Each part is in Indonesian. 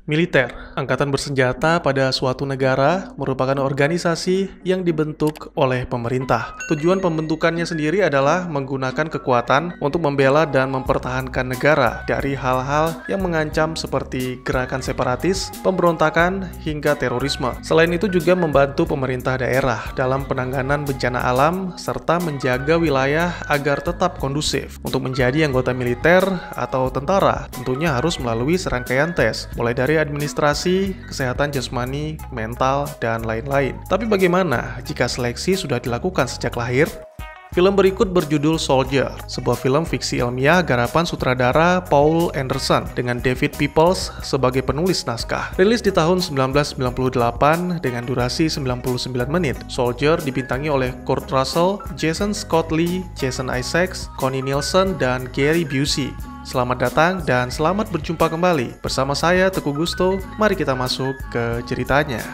Militer, angkatan bersenjata pada suatu negara, merupakan organisasi yang dibentuk oleh pemerintah. Tujuan pembentukannya sendiri adalah menggunakan kekuatan untuk membela dan mempertahankan negara dari hal-hal yang mengancam seperti gerakan separatis, pemberontakan, hingga terorisme. Selain itu juga membantu pemerintah daerah dalam penanganan bencana alam serta menjaga wilayah agar tetap kondusif. Untuk menjadi anggota militer atau tentara, tentunya harus melalui serangkaian tes, mulai dari administrasi, kesehatan jasmani, mental, dan lain-lain. Tapi bagaimana jika seleksi sudah dilakukan sejak lahir? Film berikut berjudul Soldier, sebuah film fiksi ilmiah garapan sutradara Paul Anderson dengan David Peoples sebagai penulis naskah. Rilis di tahun 1998 dengan durasi 99 menit. Soldier dibintangi oleh Kurt Russell, Jason Scott Lee, Jason Isaacs, Connie Nielsen, dan Gary Busey. Selamat datang dan selamat berjumpa kembali bersama saya Teguh Gusto. Mari kita masuk ke ceritanya.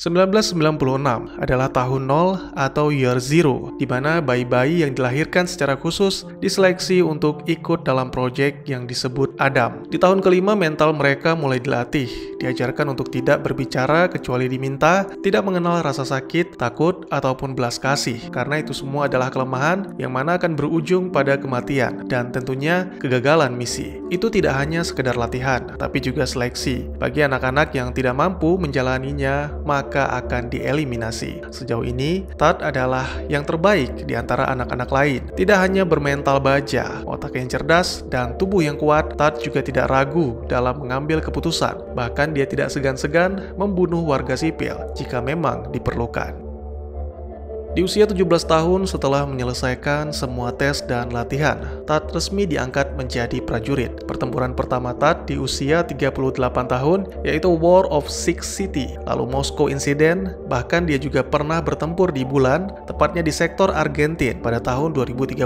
1996 adalah tahun 0 atau year zero, di mana bayi-bayi yang dilahirkan secara khusus diseleksi untuk ikut dalam proyek yang disebut Adam. Di tahun kelima mental mereka mulai dilatih, diajarkan untuk tidak berbicara kecuali diminta, tidak mengenal rasa sakit, takut, ataupun belas kasih, karena itu semua adalah kelemahan yang mana akan berujung pada kematian dan tentunya kegagalan misi. Itu tidak hanya sekedar latihan, tapi juga seleksi. Bagi anak-anak yang tidak mampu menjalaninya, maka akan dieliminasi. Sejauh ini, Todd adalah yang terbaik di antara anak-anak lain. Tidak hanya bermental baja, otak yang cerdas, dan tubuh yang kuat, Todd juga tidak ragu dalam mengambil keputusan. Bahkan dia tidak segan-segan membunuh warga sipil jika memang diperlukan. Di usia 17 tahun setelah menyelesaikan semua tes dan latihan, Todd resmi diangkat menjadi prajurit. Pertempuran pertama Todd di usia 38 tahun yaitu War of Six City, lalu Moscow Incident, bahkan dia juga pernah bertempur di bulan, tepatnya di sektor Argentina pada tahun 2036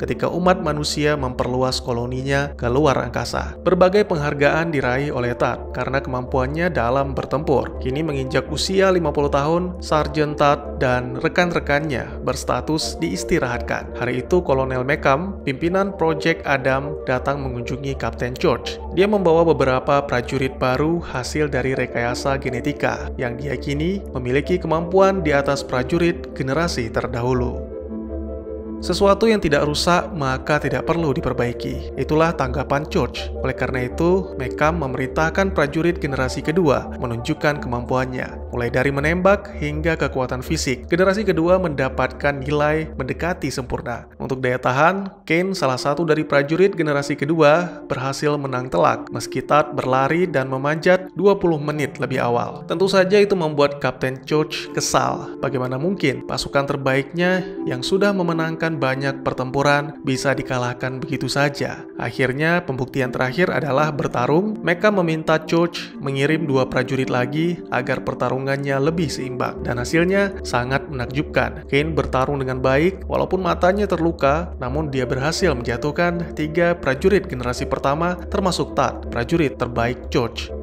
ketika umat manusia memperluas koloninya ke luar angkasa. Berbagai penghargaan diraih oleh Todd karena kemampuannya dalam bertempur. Kini menginjak usia 50 tahun, Sergeant Todd dan rekan-rekannya berstatus diistirahatkan. Hari itu Kolonel Mecham, pimpinan Project Adam, datang mengunjungi Kapten George. Dia membawa beberapa prajurit baru hasil dari rekayasa genetika yang diyakini memiliki kemampuan di atas prajurit generasi terdahulu. Sesuatu yang tidak rusak maka tidak perlu diperbaiki. Itulah tanggapan George. Oleh karena itu, Mecham memerintahkan prajurit generasi kedua menunjukkan kemampuannya, mulai dari menembak hingga kekuatan fisik. Generasi kedua mendapatkan nilai mendekati sempurna. Untuk daya tahan, Kane, salah satu dari prajurit generasi kedua, berhasil menang telak meski Todd berlari dan memanjat 20 menit lebih awal. Tentu saja itu membuat Kapten George kesal. Bagaimana mungkin pasukan terbaiknya yang sudah memenangkan banyak pertempuran bisa dikalahkan begitu saja. Akhirnya pembuktian terakhir adalah bertarung. Mecham meminta George mengirim 2 prajurit lagi agar pertarungannya lebih seimbang, dan hasilnya sangat menakjubkan. Kane bertarung dengan baik walaupun matanya terluka, namun dia berhasil menjatuhkan 3 prajurit generasi pertama termasuk Todd, prajurit terbaik George.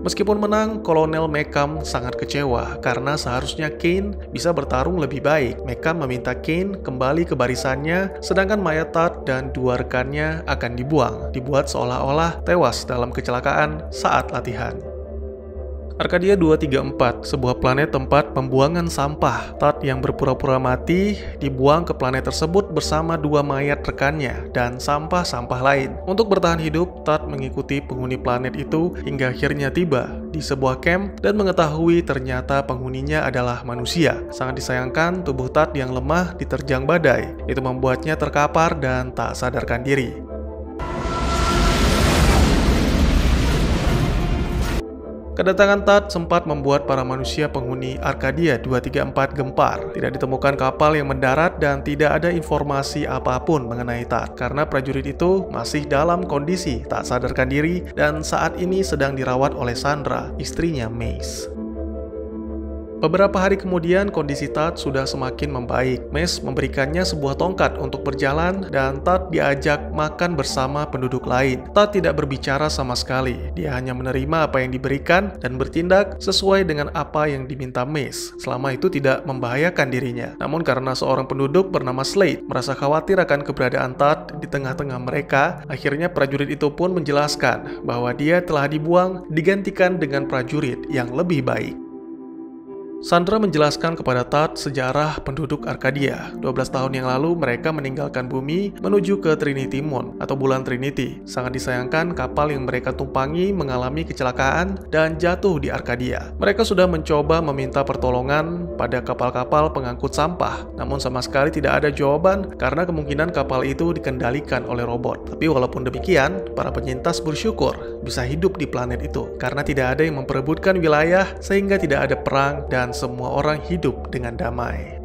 Meskipun menang, Kolonel Mecham sangat kecewa karena seharusnya Kane bisa bertarung lebih baik. Mecham meminta Kane kembali ke barisannya, sedangkan mayat Todd dan 2 rekannya akan dibuat seolah-olah tewas dalam kecelakaan saat latihan. Arcadia 234, sebuah planet tempat pembuangan sampah. Todd yang berpura-pura mati dibuang ke planet tersebut bersama 2 mayat rekannya dan sampah-sampah lain. Untuk bertahan hidup, Todd mengikuti penghuni planet itu hingga akhirnya tiba di sebuah camp dan mengetahui ternyata penghuninya adalah manusia. Sangat disayangkan tubuh Todd yang lemah diterjang badai. Itu membuatnya terkapar dan tak sadarkan diri. Kedatangan Todd sempat membuat para manusia penghuni Arcadia 234 gempar. Tidak ditemukan kapal yang mendarat dan tidak ada informasi apapun mengenai Todd karena prajurit itu masih dalam kondisi tak sadarkan diri dan saat ini sedang dirawat oleh Sandra, istrinya Mace. Beberapa hari kemudian, kondisi Todd sudah semakin membaik. Mace memberikannya sebuah tongkat untuk berjalan dan Todd diajak makan bersama penduduk lain. Todd tidak berbicara sama sekali. Dia hanya menerima apa yang diberikan dan bertindak sesuai dengan apa yang diminta Mace, selama itu tidak membahayakan dirinya. Namun karena seorang penduduk bernama Slade merasa khawatir akan keberadaan Todd di tengah-tengah mereka, akhirnya prajurit itu pun menjelaskan bahwa dia telah dibuang digantikan dengan prajurit yang lebih baik. Sandra menjelaskan kepada Todd sejarah penduduk Arkadia. 12 tahun yang lalu mereka meninggalkan bumi menuju ke Trinity Moon atau bulan Trinity. Sangat disayangkan kapal yang mereka tumpangi mengalami kecelakaan dan jatuh di Arkadia. Mereka sudah mencoba meminta pertolongan pada kapal-kapal pengangkut sampah, namun sama sekali tidak ada jawaban karena kemungkinan kapal itu dikendalikan oleh robot. Tapi walaupun demikian, para penyintas bersyukur bisa hidup di planet itu karena tidak ada yang memperebutkan wilayah sehingga tidak ada perang dan semua orang hidup dengan damai.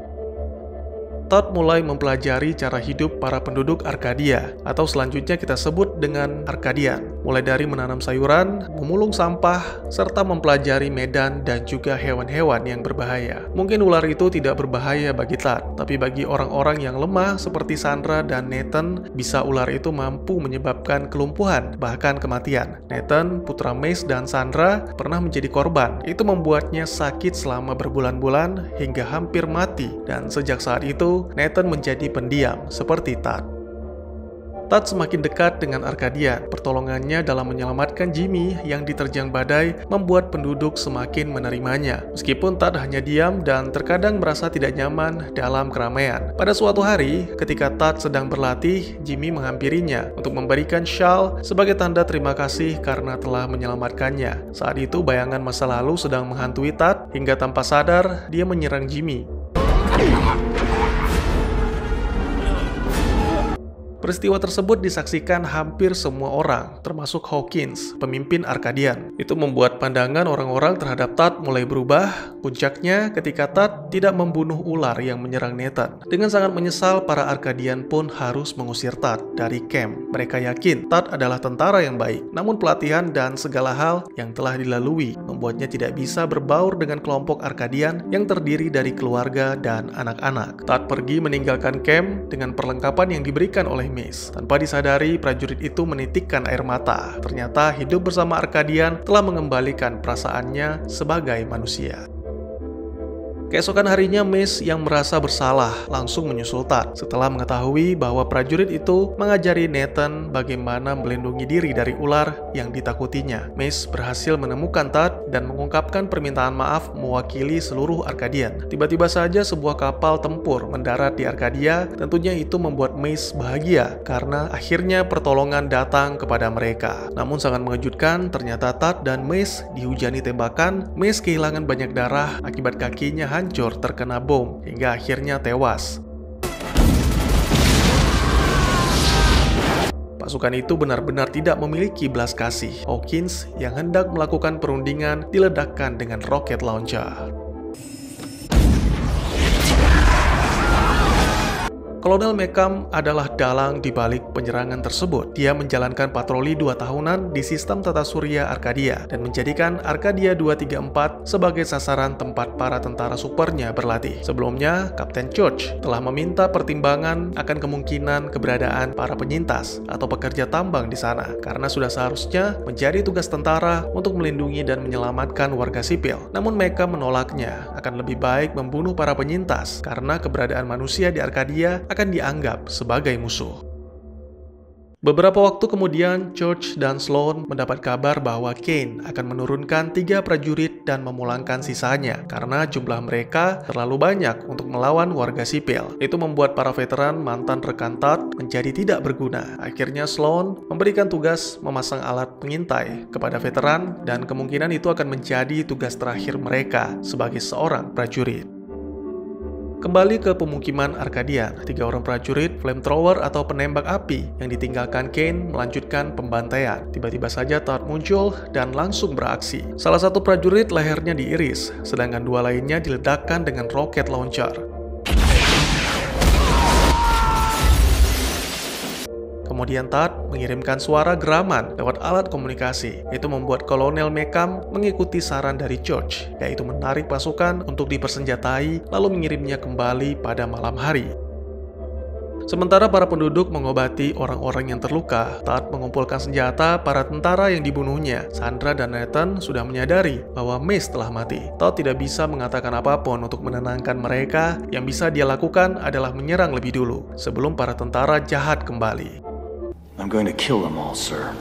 Todd mulai mempelajari cara hidup para penduduk Arkadia, atau selanjutnya kita sebut dengan Arkadian. Mulai dari menanam sayuran, memulung sampah, serta mempelajari medan dan juga hewan-hewan yang berbahaya. Mungkin ular itu tidak berbahaya bagi Todd, tapi bagi orang-orang yang lemah seperti Sandra dan Nathan, bisa ular itu mampu menyebabkan kelumpuhan, bahkan kematian. Nathan, putra Mace dan Sandra, pernah menjadi korban. Itu membuatnya sakit selama berbulan-bulan hingga hampir mati, dan sejak saat itu Nathan menjadi pendiam seperti Todd. Todd semakin dekat dengan Arkadian. Pertolongannya dalam menyelamatkan Jimmy yang diterjang badai membuat penduduk semakin menerimanya. Meskipun Todd hanya diam dan terkadang merasa tidak nyaman dalam keramaian. Pada suatu hari, ketika Todd sedang berlatih, Jimmy menghampirinya untuk memberikan shawl sebagai tanda terima kasih karena telah menyelamatkannya. Saat itu bayangan masa lalu sedang menghantui Todd hingga tanpa sadar dia menyerang Jimmy. Peristiwa tersebut disaksikan hampir semua orang, termasuk Hawkins, pemimpin Arkadian. Itu membuat pandangan orang-orang terhadap Todd mulai berubah, puncaknya ketika Todd tidak membunuh ular yang menyerang Nathan. Dengan sangat menyesal, para Arkadian pun harus mengusir Todd dari camp. Mereka yakin Todd adalah tentara yang baik, namun pelatihan dan segala hal yang telah dilalui membuatnya tidak bisa berbaur dengan kelompok Arkadian yang terdiri dari keluarga dan anak-anak. Todd pergi meninggalkan camp dengan perlengkapan yang diberikan oleh Mace. Tanpa disadari, prajurit itu menitikkan air mata. Ternyata hidup bersama Arkadian telah mengembalikan perasaannya sebagai manusia. Keesokan harinya, Mace yang merasa bersalah langsung menyusul Todd setelah mengetahui bahwa prajurit itu mengajari Nathan bagaimana melindungi diri dari ular yang ditakutinya. Mace berhasil menemukan Todd dan mengungkapkan permintaan maaf mewakili seluruh Arkadian. Tiba-tiba saja sebuah kapal tempur mendarat di Arkadia. Tentunya itu membuat Mace bahagia karena akhirnya pertolongan datang kepada mereka. Namun sangat mengejutkan, ternyata Todd dan Mace dihujani tembakan. Mace kehilangan banyak darah akibat kakinya hancur terkena bom hingga akhirnya tewas. Pasukan itu benar-benar tidak memiliki belas kasih. Hawkins yang hendak melakukan perundingan diledakkan dengan rocket launcher. Kolonel Mecham adalah dalang di balik penyerangan tersebut. Dia menjalankan patroli 2 tahunan di sistem tata surya Arkadia dan menjadikan Arkadia 234 sebagai sasaran tempat para tentara supernya berlatih. Sebelumnya, Kapten Church telah meminta pertimbangan akan kemungkinan keberadaan para penyintas atau pekerja tambang di sana karena sudah seharusnya menjadi tugas tentara untuk melindungi dan menyelamatkan warga sipil. Namun Mecham menolaknya. Akan lebih baik membunuh para penyintas karena keberadaan manusia di Arkadia akan dianggap sebagai musuh. Beberapa waktu kemudian, Church dan Sloan mendapat kabar bahwa Kane akan menurunkan 3 prajurit dan memulangkan sisanya karena jumlah mereka terlalu banyak untuk melawan warga sipil. Itu membuat para veteran mantan rekan Todd menjadi tidak berguna. Akhirnya Sloan memberikan tugas memasang alat pengintai kepada veteran dan kemungkinan itu akan menjadi tugas terakhir mereka sebagai seorang prajurit. Kembali ke pemukiman Arkadian, 3 orang prajurit flamethrower atau penembak api yang ditinggalkan Kane melanjutkan pembantaian. Tiba-tiba saja Todd muncul dan langsung beraksi. Salah satu prajurit lehernya diiris, sedangkan 2 lainnya diledakkan dengan rocket launcher. Kemudian Todd mengirimkan suara geraman lewat alat komunikasi. Itu membuat Kolonel Mecham mengikuti saran dari George, yaitu menarik pasukan untuk dipersenjatai lalu mengirimnya kembali pada malam hari. Sementara para penduduk mengobati orang-orang yang terluka, Todd mengumpulkan senjata para tentara yang dibunuhnya. Sandra dan Nathan sudah menyadari bahwa Mace telah mati. Todd tidak bisa mengatakan apapun untuk menenangkan mereka. Yang bisa dia lakukan adalah menyerang lebih dulu, sebelum para tentara jahat kembali. I'm going to kill them all, sir.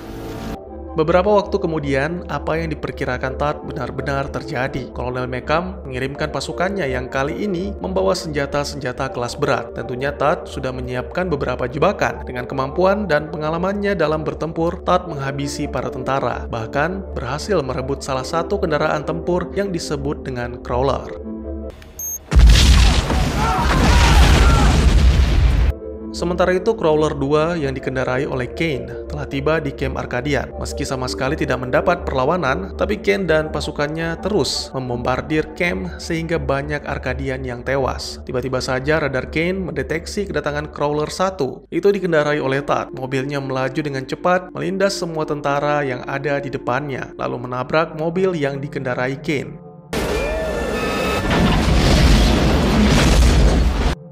Beberapa waktu kemudian, apa yang diperkirakan Todd benar-benar terjadi. Kolonel Mecham mengirimkan pasukannya yang kali ini membawa senjata-senjata kelas berat. Tentunya Todd sudah menyiapkan beberapa jebakan. Dengan kemampuan dan pengalamannya dalam bertempur, Todd menghabisi para tentara. Bahkan berhasil merebut salah satu kendaraan tempur yang disebut dengan Crawler. Sementara itu, Crawler 2 yang dikendarai oleh Kane telah tiba di camp Arkadian. Meski sama sekali tidak mendapat perlawanan, tapi Kane dan pasukannya terus membombardir camp sehingga banyak Arkadian yang tewas. Tiba-tiba saja radar Kane mendeteksi kedatangan Crawler 1. Itu dikendarai oleh Todd. Mobilnya melaju dengan cepat, melindas semua tentara yang ada di depannya, lalu menabrak mobil yang dikendarai Kane.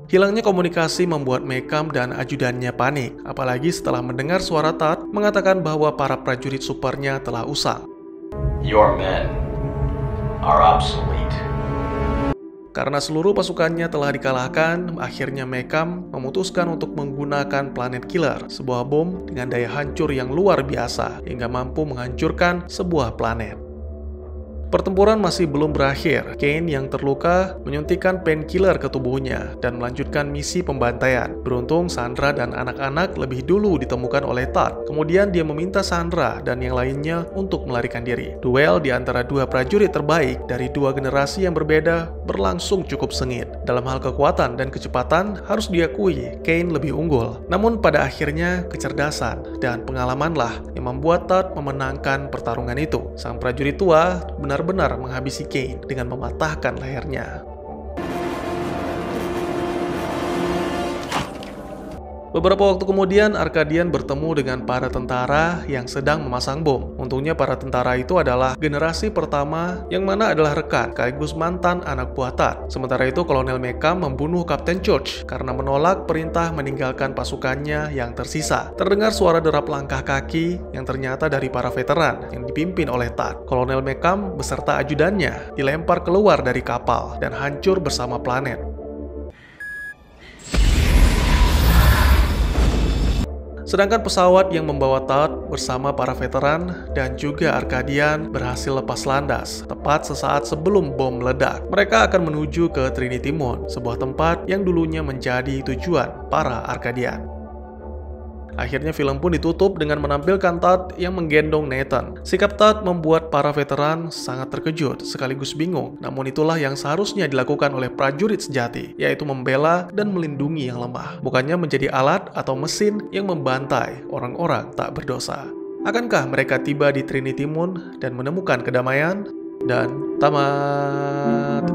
Hilangnya komunikasi membuat Mecham dan ajudannya panik, apalagi setelah mendengar suara Todd mengatakan bahwa para prajurit supernya telah usang. Your men are obsolete. Karena seluruh pasukannya telah dikalahkan, akhirnya Mecham memutuskan untuk menggunakan Planet Killer, sebuah bom dengan daya hancur yang luar biasa, hingga mampu menghancurkan sebuah planet. Pertempuran masih belum berakhir. Kane yang terluka menyuntikkan painkiller ke tubuhnya dan melanjutkan misi pembantaian. Beruntung Sandra dan anak-anak lebih dulu ditemukan oleh Todd. Kemudian dia meminta Sandra dan yang lainnya untuk melarikan diri. Duel di antara dua prajurit terbaik dari dua generasi yang berbeda berlangsung cukup sengit. Dalam hal kekuatan dan kecepatan harus diakui Kane lebih unggul. Namun pada akhirnya kecerdasan dan pengalamanlah yang membuat Todd memenangkan pertarungan itu. Sang prajurit tua benar-benar menghabisi Kane dengan mematahkan lehernya. Beberapa waktu kemudian, Arkadian bertemu dengan para tentara yang sedang memasang bom. Untungnya para tentara itu adalah generasi pertama yang mana adalah rekan, sekaligus mantan anak buah Todd. Sementara itu, Kolonel Mecham membunuh Kapten George karena menolak perintah meninggalkan pasukannya yang tersisa. Terdengar suara derap langkah kaki yang ternyata dari para veteran yang dipimpin oleh Todd. Kolonel Mecham beserta ajudannya dilempar keluar dari kapal dan hancur bersama planet. Sedangkan pesawat yang membawa Todd bersama para veteran dan juga Arkadian berhasil lepas landas tepat sesaat sebelum bom meledak. Mereka akan menuju ke Trinity Moon, sebuah tempat yang dulunya menjadi tujuan para Arkadian. Akhirnya film pun ditutup dengan menampilkan Todd yang menggendong Nathan. Sikap Todd membuat para veteran sangat terkejut sekaligus bingung. Namun itulah yang seharusnya dilakukan oleh prajurit sejati, yaitu membela dan melindungi yang lemah, bukannya menjadi alat atau mesin yang membantai orang-orang tak berdosa. Akankah mereka tiba di Trinity Moon dan menemukan kedamaian? Dan tamat.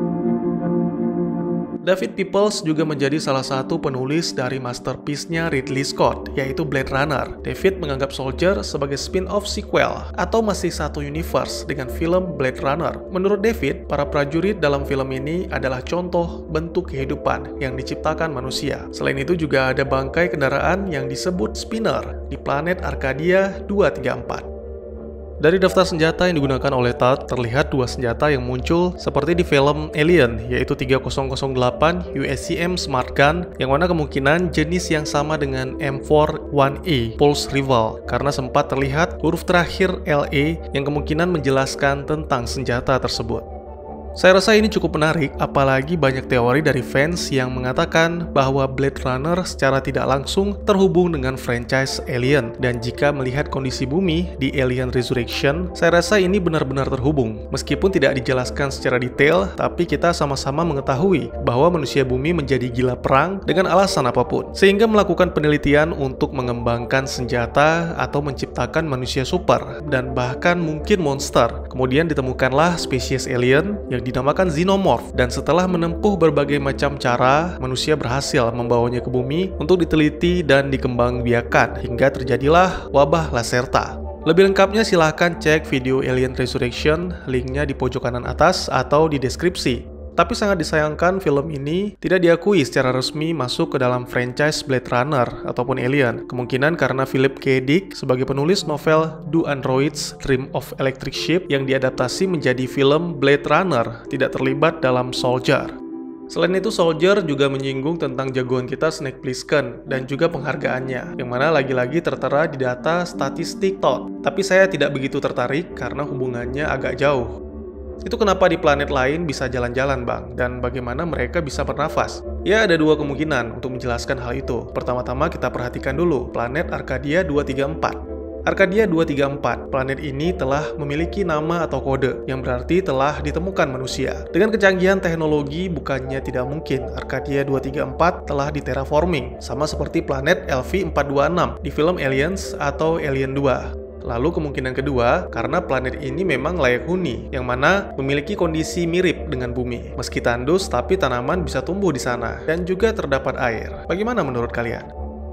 David Peoples juga menjadi salah satu penulis dari masterpiece-nya Ridley Scott, yaitu Blade Runner. David menganggap Soldier sebagai spin-off sequel atau masih satu universe dengan film Blade Runner. Menurut David, para prajurit dalam film ini adalah contoh bentuk kehidupan yang diciptakan manusia. Selain itu juga ada bangkai kendaraan yang disebut Spinner di planet Arcadia 234. Dari daftar senjata yang digunakan oleh Todd, terlihat dua senjata yang muncul seperti di film Alien, yaitu 3008 USCM Smart Gun, yang mana kemungkinan jenis yang sama dengan M4-1A Pulse Rival, karena sempat terlihat huruf terakhir LA yang kemungkinan menjelaskan tentang senjata tersebut. Saya rasa ini cukup menarik, apalagi banyak teori dari fans yang mengatakan bahwa Blade Runner secara tidak langsung terhubung dengan franchise Alien. Dan jika melihat kondisi bumi di Alien Resurrection, saya rasa ini benar-benar terhubung. Meskipun tidak dijelaskan secara detail, tapi kita sama-sama mengetahui bahwa manusia bumi menjadi gila perang dengan alasan apapun, sehingga melakukan penelitian untuk mengembangkan senjata atau menciptakan manusia super, dan bahkan mungkin monster. Kemudian ditemukanlah spesies alien yang yang dinamakan Xenomorph, dan setelah menempuh berbagai macam cara, manusia berhasil membawanya ke bumi untuk diteliti dan dikembangbiakan hingga terjadilah wabah Lacerta. Lebih lengkapnya silahkan cek video Alien Resurrection, linknya di pojok kanan atas atau di deskripsi. Tapi sangat disayangkan film ini tidak diakui secara resmi masuk ke dalam franchise Blade Runner ataupun Alien. Kemungkinan karena Philip K. Dick sebagai penulis novel Do Androids Dream of Electric Sheep yang diadaptasi menjadi film Blade Runner tidak terlibat dalam Soldier. Selain itu, Soldier juga menyinggung tentang jagoan kita Snake Plissken dan juga penghargaannya, yang mana lagi-lagi tertera di data statistik Todd. Tapi saya tidak begitu tertarik karena hubungannya agak jauh. Itu kenapa di planet lain bisa jalan-jalan, Bang, dan bagaimana mereka bisa bernafas? Ya, ada dua kemungkinan untuk menjelaskan hal itu. Pertama-tama kita perhatikan dulu planet Arcadia 234. Arcadia 234, planet ini telah memiliki nama atau kode, yang berarti telah ditemukan manusia. Dengan kecanggihan teknologi, bukannya tidak mungkin Arcadia 234 telah diterraforming, sama seperti planet LV-426 di film Aliens atau Alien 2. Lalu kemungkinan kedua, karena planet ini memang layak huni, yang mana memiliki kondisi mirip dengan bumi. Meski tandus, tapi tanaman bisa tumbuh di sana, dan juga terdapat air. Bagaimana menurut kalian?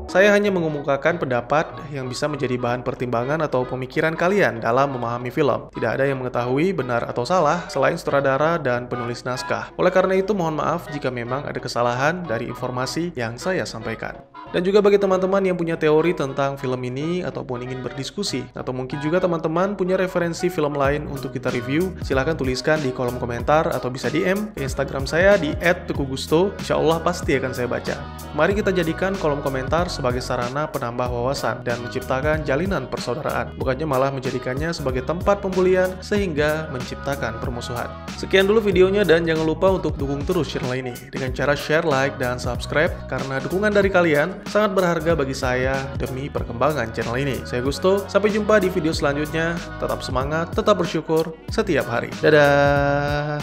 Saya hanya mengemukakan pendapat yang bisa menjadi bahan pertimbangan atau pemikiran kalian dalam memahami film. Tidak ada yang mengetahui benar atau salah selain sutradara dan penulis naskah. Oleh karena itu, mohon maaf jika memang ada kesalahan dari informasi yang saya sampaikan. Dan juga bagi teman-teman yang punya teori tentang film ini ataupun ingin berdiskusi, atau mungkin juga teman-teman punya referensi film lain untuk kita review, silahkan tuliskan di kolom komentar atau bisa DM ke Instagram saya di @tegugusto. Insya Allah pasti akan saya baca. Mari kita jadikan kolom komentar sebagai sarana penambah wawasan dan menciptakan jalinan persaudaraan, bukannya malah menjadikannya sebagai tempat pembulian sehingga menciptakan permusuhan. Sekian dulu videonya, dan jangan lupa untuk dukung terus channel ini dengan cara share, like, dan subscribe, karena dukungan dari kalian sangat berharga bagi saya demi perkembangan channel ini. Saya Gusto, sampai jumpa di video selanjutnya. Tetap semangat, tetap bersyukur setiap hari. Dadah!